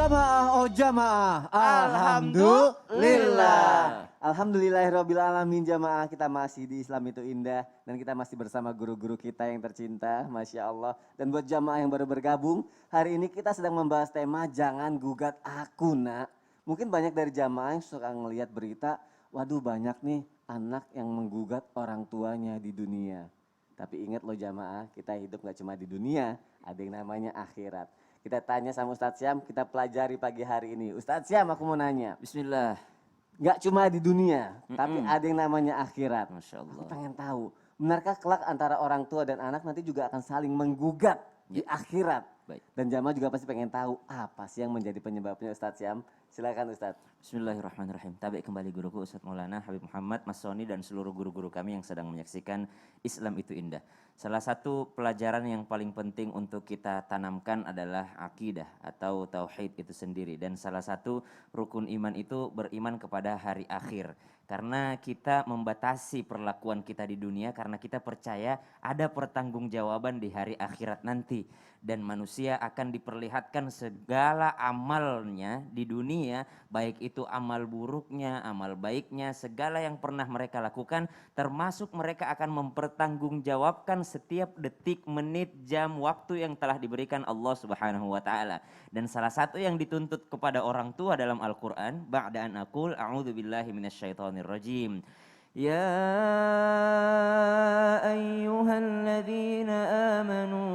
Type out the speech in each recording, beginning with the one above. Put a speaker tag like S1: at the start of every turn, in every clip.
S1: Jamaah, oh jamaah. Alhamdulillah. Alhamdulillahirabbil alamin jamaah, kita masih di Islam itu indah dan kita masih bersama guru-guru kita yang tercinta, Masya Allah. Dan buat jamaah yang baru bergabung, hari ini kita sedang membahas tema jangan gugat aku nak. Mungkin banyak dari jamaah yang suka ngelihat berita, waduh banyak nih anak yang menggugat orang tuanya di dunia. Tapi ingat loh jamaah, kita hidup gak cuma di dunia, ada yang namanya akhirat. Kita tanya sama Ustadz Syam, kita pelajari pagi hari ini. Ustadz Syam, aku mau nanya.
S2: Bismillah.
S1: Gak cuma di dunia, tapi ada yang namanya akhirat.
S2: Masya Allah.
S1: Aku pengen tahu, benarkah kelak antara orang tua dan anak nanti juga akan saling menggugat di akhirat?
S2: Baik.
S1: Dan jamaah juga pasti pengen tahu apa sih yang menjadi penyebabnya Ustadz Syam. Silakan Ustadz.
S2: Bismillahirrahmanirrahim. Tabi kembali guruku Ustadz Maulana Habib Muhammad, Mas Soni dan seluruh guru-guru kami yang sedang menyaksikan Islam itu indah. Salah satu pelajaran yang paling penting untuk kita tanamkan adalah akidah atau tauhid itu sendiri. Dan salah satu rukun iman itu beriman kepada hari akhir. Karena kita membatasi perlakuan kita di dunia karena kita percaya ada pertanggungjawaban di hari akhirat nanti. Dan manusia akan diperlihatkan segala amalnya di dunia, baik itu amal buruknya, amal baiknya, segala yang pernah mereka lakukan, termasuk mereka akan mempertanggungjawabkan setiap detik, menit, jam, waktu yang telah diberikan Allah Subhanahu wa taala. Dan salah satu yang dituntut kepada orang tua dalam Al-Qur'an, ba'da an aqul a'udzubillahi minasyaitonir rajim. Ya ayyuhalladzina amanu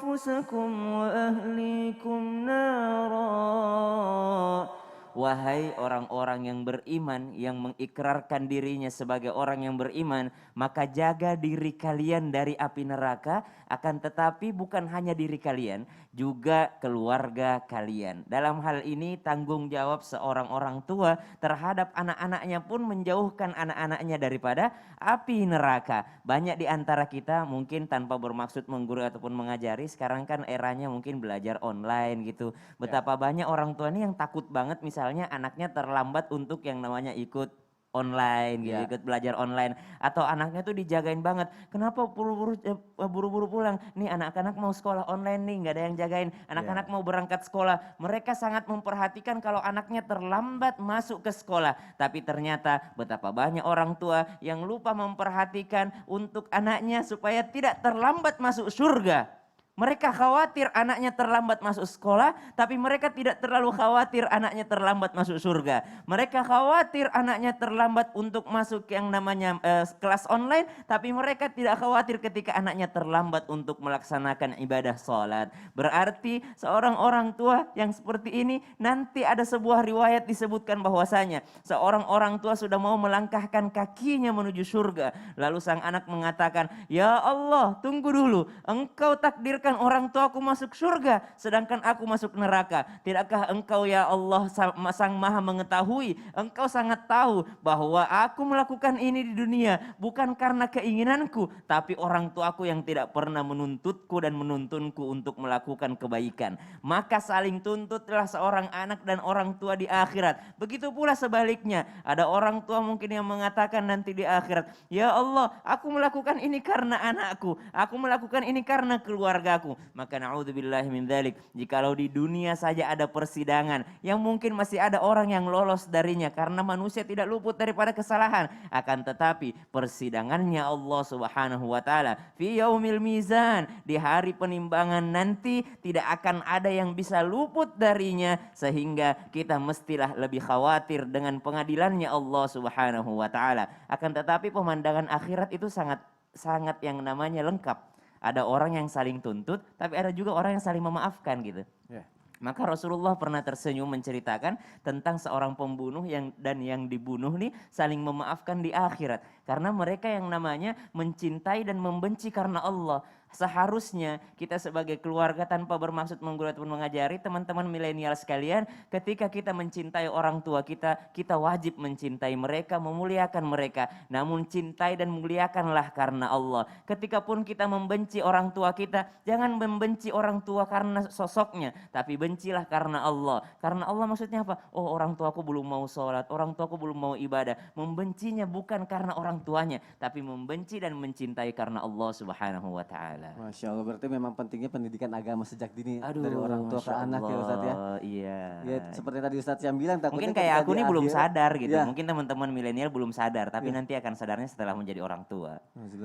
S2: أنفسكم وأهليكم نارا. Wahai orang-orang yang beriman, yang mengikrarkan dirinya sebagai orang yang beriman, maka jaga diri kalian dari api neraka, akan tetapi bukan hanya diri kalian, juga keluarga kalian. Dalam hal ini tanggung jawab seorang orang tua terhadap anak-anaknya pun menjauhkan anak-anaknya daripada api neraka. Banyak di antara kita mungkin tanpa bermaksud menggurui ataupun mengajari, sekarang kan eranya mungkin belajar online gitu. Betapa banyak orang tua ini yang takut banget misalnya anaknya terlambat untuk yang namanya ikut online gitu, ikut belajar online, atau anaknya tuh dijagain banget. Kenapa buru-buru pulang? Nih anak-anak mau sekolah online nih, nggak ada yang jagain. Anak-anak mau berangkat sekolah. Mereka sangat memperhatikan kalau anaknya terlambat masuk ke sekolah. Tapi ternyata betapa banyak orang tua yang lupa memperhatikan untuk anaknya supaya tidak terlambat masuk surga. Mereka khawatir anaknya terlambat masuk sekolah, tapi mereka tidak terlalu khawatir anaknya terlambat masuk surga. Mereka khawatir anaknya terlambat untuk masuk yang namanya kelas online, tapi mereka tidak khawatir ketika anaknya terlambat untuk melaksanakan ibadah sholat. Berarti seorang orang tua yang seperti ini, nanti ada sebuah riwayat disebutkan bahwasanya seorang orang tua sudah mau melangkahkan kakinya menuju surga. Lalu sang anak mengatakan, "Ya Allah, tunggu dulu, Engkau takdirkan orang tuaku masuk surga, sedangkan aku masuk neraka. Tidakkah Engkau ya Allah sang maha mengetahui, Engkau sangat tahu bahwa aku melakukan ini di dunia bukan karena keinginanku, tapi orang tuaku yang tidak pernah menuntutku dan menuntunku untuk melakukan kebaikan. Maka saling tuntutlah seorang anak dan orang tua di akhirat. Begitu pula sebaliknya, ada orang tua mungkin yang mengatakan nanti di akhirat, ya Allah, aku melakukan ini karena anakku, aku melakukan ini karena keluarga. Maka na'udzubillahi min dzalik, jikalau di dunia saja ada persidangan yang mungkin masih ada orang yang lolos darinya karena manusia tidak luput daripada kesalahan, akan tetapi persidangannya Allah Subhanahu wa taala fi yaumil mizan, di hari penimbangan nanti tidak akan ada yang bisa luput darinya, sehingga kita mestilah lebih khawatir dengan pengadilannya Allah Subhanahu wa taala. Akan tetapi pemandangan akhirat itu sangat yang namanya lengkap. Ada orang yang saling tuntut, tapi ada juga orang yang saling memaafkan gitu. Maka Rasulullah pernah tersenyum menceritakan tentang seorang pembunuh yang dibunuh nih saling memaafkan di akhirat. Karena mereka yang namanya mencintai dan membenci karena Allah. Seharusnya kita sebagai keluarga tanpa bermaksud menggurui ataupun mengajari teman-teman milenial sekalian, ketika kita mencintai orang tua kita, kita wajib mencintai mereka, memuliakan mereka. Namun cintai dan muliakanlah karena Allah. Ketika pun kita membenci orang tua kita, jangan membenci orang tua karena sosoknya, tapi bencilah karena Allah. Karena Allah maksudnya apa? Oh, orang tuaku belum mau sholat, orang tuaku belum mau ibadah. Membencinya bukan karena orang tuanya, tapi membenci dan mencintai karena Allah Subhanahu wa Ta'ala.
S1: Masya Allah, berarti memang pentingnya pendidikan agama sejak dini
S2: Aduh,
S1: dari orang tua ke
S2: Masya
S1: anak ya Ustadz ya.
S2: Allah, iya.
S1: Ya seperti tadi Ustadz yang bilang takutnya
S2: Mungkin kayak
S1: ketika
S2: aku
S1: di
S2: nih belum
S1: akhirat-
S2: sadar gitu.
S1: Ya.
S2: Mungkin teman-teman milenial belum sadar, tapi nanti akan sadarnya setelah menjadi orang tua.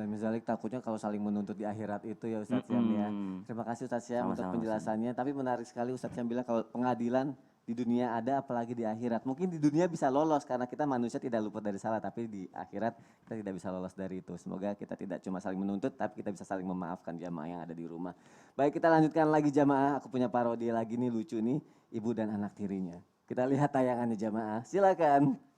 S1: Misalnya takutnya kalau saling menuntut di akhirat itu ya Ustadz Syam ya. Terima kasih Ustadz Syam untuk
S2: Sama-sama,
S1: penjelasannya. Tapi menarik sekali Ustadz Syam bilang kalau pengadilan di dunia ada apalagi di akhirat. Mungkin di dunia bisa lolos karena kita manusia tidak luput dari salah, tapi di akhirat kita tidak bisa lolos dari itu. Semoga kita tidak cuma saling menuntut tapi kita bisa saling memaafkan jamaah yang ada di rumah. Baik, kita lanjutkan lagi jamaah. Aku punya parodi lagi nih lucu nih, ibu dan anak tirinya. Kita lihat tayangannya jamaah. Silakan.